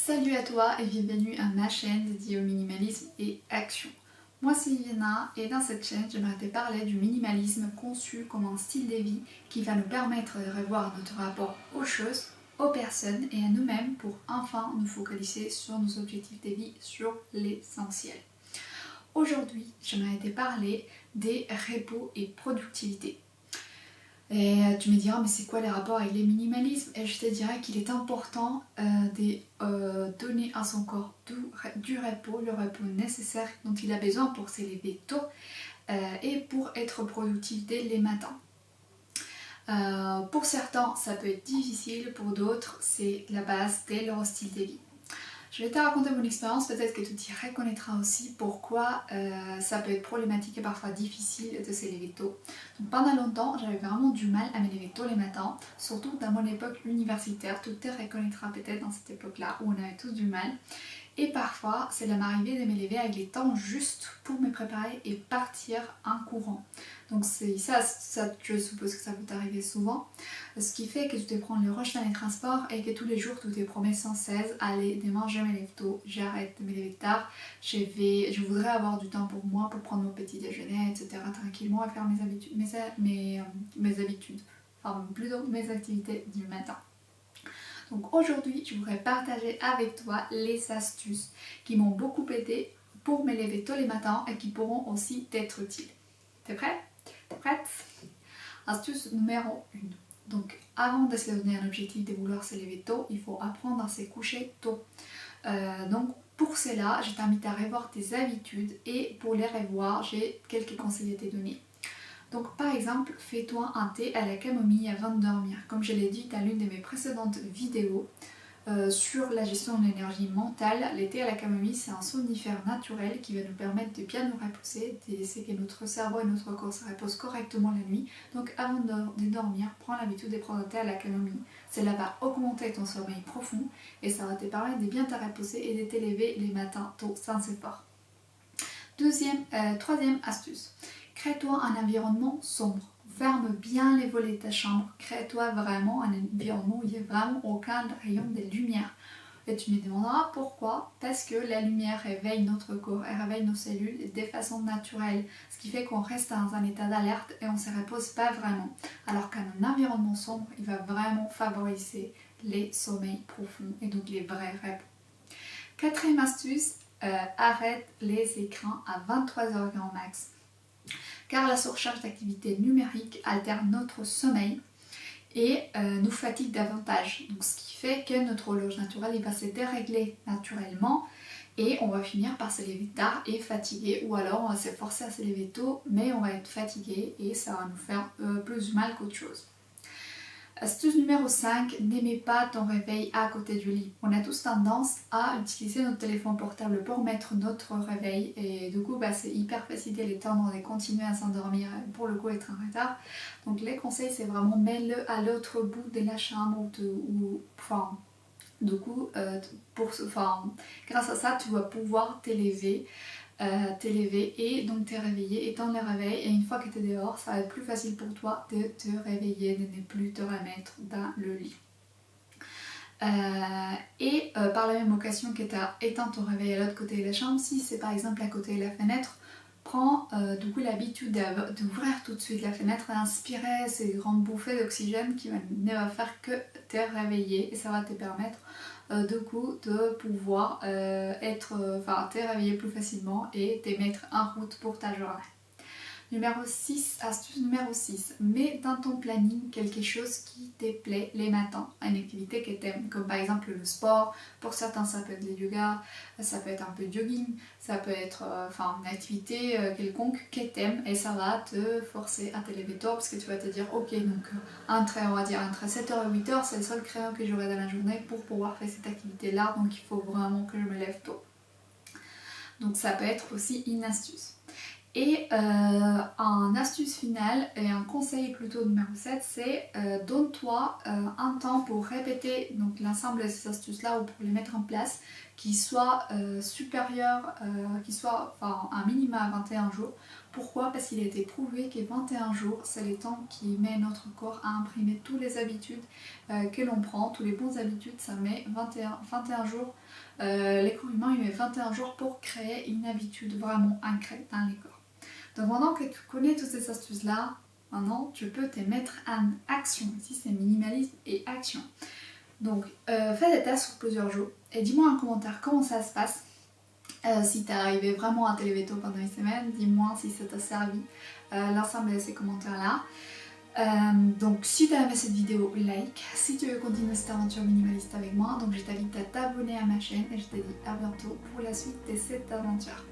Salut à toi et bienvenue à ma chaîne dédiée au minimalisme et action. Moi c'est Viviana et dans cette chaîne j'aimerais te parler du minimalisme conçu comme un style de vie qui va nous permettre de revoir notre rapport aux choses, aux personnes et à nous-mêmes pour enfin nous focaliser sur nos objectifs de vie, sur l'essentiel. Aujourd'hui j'aimerais te parler des repos et productivité. Et tu me diras, mais c'est quoi les rapports avec les minimalismes? Et je te dirais qu'il est important de donner à son corps du repos, le repos nécessaire dont il a besoin pour s'élever tôt et pour être productif dès les matins. Pour certains, ça peut être difficile, pour d'autres, c'est la base de leur style de vie. Je vais te raconter mon expérience, peut-être que tu t'y reconnaîtras aussi pourquoi ça peut être problématique et parfois difficile de se lever tôt. Donc pendant longtemps, j'avais vraiment du mal à me lever tôt les matins, surtout dans mon époque universitaire. Tu te reconnaîtras peut-être dans cette époque-là où on avait tous du mal. Et parfois, c'est de m'arriver de me lever avec les temps justes pour me préparer et partir en courant. Donc c'est ça, je suppose que ça peut t'arriver souvent. Ce qui fait que tu te prends le rush dans les transports et que tous les jours tu te promets sans cesse, allez, demain je me lève tôt, j'arrête de me lever tard, je voudrais avoir du temps pour moi, pour prendre mon petit déjeuner, etc. tranquillement et faire mes habitudes, enfin plutôt mes activités du matin. Donc aujourd'hui, je voudrais partager avec toi les astuces qui m'ont beaucoup aidé pour me lever tôt les matins et qui pourront aussi t'être utiles. T'es prêt? T'es prête? Astuce numéro 1. Donc avant de se donner un objectif de vouloir se lever tôt, il faut apprendre à se coucher tôt. Donc pour cela, je t'invite à revoir tes habitudes et pour les revoir, j'ai quelques conseils à te donner. Donc par exemple, fais-toi un thé à la camomille avant de dormir. Comme je l'ai dit dans l'une de mes précédentes vidéos sur la gestion de l'énergie mentale, le thé à la camomille c'est un somnifère naturel qui va nous permettre de bien nous reposer, c'est que notre cerveau et notre corps se reposent correctement la nuit. Donc avant de dormir, prends l'habitude de prendre un thé à la camomille. Cela va augmenter ton sommeil profond et ça va te permettre de bien te reposer et de t'élever les matins tôt sans effort. Troisième astuce. Crée-toi un environnement sombre. Ferme bien les volets de ta chambre. Crée-toi vraiment un environnement où il n'y a vraiment aucun rayon de lumière. Et tu me demanderas pourquoi? Parce que la lumière réveille notre corps, elle réveille nos cellules de façon naturelle. Ce qui fait qu'on reste dans un état d'alerte et on ne se repose pas vraiment. Alors qu'un environnement sombre, il va vraiment favoriser les sommeils profonds et donc les vrais repos. Quatrième astuce, arrête les écrans à 23h grand max. Car la surcharge d'activité numérique altère notre sommeil et nous fatigue davantage. Donc, ce qui fait que notre horloge naturelle il va se dérégler naturellement et on va finir par se lever tard et fatigué, ou alors on va se forcer à se lever tôt mais on va être fatigué et ça va nous faire plus mal qu'autre chose. Astuce numéro 5, n'aimez pas ton réveil à côté du lit. On a tous tendance à utiliser notre téléphone portable pour mettre notre réveil et du coup c'est hyper facile de l'étendre et continuer à s'endormir pour le coup être en retard. Donc les conseils c'est vraiment mets-le à l'autre bout de la chambre grâce à ça tu vas pouvoir t'élever et donc te réveiller, étendre le réveil et une fois que tu es dehors, ça va être plus facile pour toi de te réveiller, de ne plus te remettre dans le lit. Par la même occasion que tu as éteint ton réveil à l'autre côté de la chambre, si c'est par exemple à côté de la fenêtre, prends du coup l'habitude d'ouvrir tout de suite la fenêtre et d'inspirer ces grandes bouffées d'oxygène qui ne va faire que te réveiller et ça va te permettre de pouvoir te réveiller plus facilement et te mettre en route pour ta journée. Astuce numéro 6, mets dans ton planning quelque chose qui te plaît les matins, une activité que tu aimes, comme par exemple le sport, pour certains ça peut être le yoga, ça peut être un peu de jogging, ça peut être une activité quelconque que tu aimes et ça va te forcer à te lever tôt parce que tu vas te dire ok donc entre 7h et 8h c'est le seul créneau que j'aurai dans la journée pour pouvoir faire cette activité là donc il faut vraiment que je me lève tôt. Donc ça peut être aussi une astuce. Et un astuce finale et un conseil plutôt numéro 7 c'est donne-toi un temps pour répéter donc l'ensemble de ces astuces là ou pour les mettre en place qui soit supérieur, qui soit un minimum à 21 jours Pourquoi? Parce qu'il a été prouvé que 21 jours, c'est le temps qui met notre corps à imprimer toutes les habitudes que l'on prend, tous les bonnes habitudes, ça met 21 jours. Les corps humains, il met 21 jours pour créer une habitude vraiment ancrée dans les corps. Donc maintenant que tu connais toutes ces astuces-là, maintenant tu peux te mettre en action. Ici c'est minimalisme et action. Donc fais des tests sur plusieurs jours et dis-moi en commentaire comment ça se passe. Si t'es arrivé vraiment à te lever tôt pendant une semaine, dis-moi si ça t'a servi l'ensemble de ces commentaires-là. Donc si tu as aimé cette vidéo, like. Si tu veux continuer cette aventure minimaliste avec moi, donc je t'invite à t'abonner à ma chaîne et je te dis à bientôt pour la suite de cette aventure.